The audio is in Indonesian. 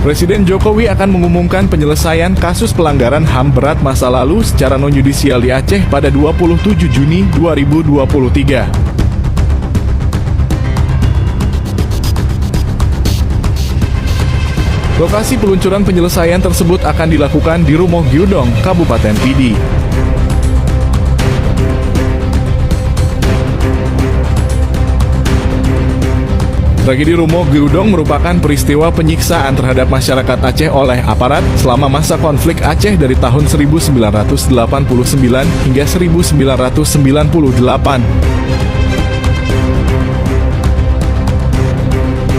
Presiden Jokowi akan mengumumkan penyelesaian kasus pelanggaran HAM berat masa lalu secara non-yudisial di Aceh pada 27 Juni 2023. Lokasi peluncuran penyelesaian tersebut akan dilakukan di Rumoh Gyudong, Kabupaten Pidi. Tragedi Rumoh Gyudong merupakan peristiwa penyiksaan terhadap masyarakat Aceh oleh aparat selama masa konflik Aceh dari tahun 1989 hingga 1998.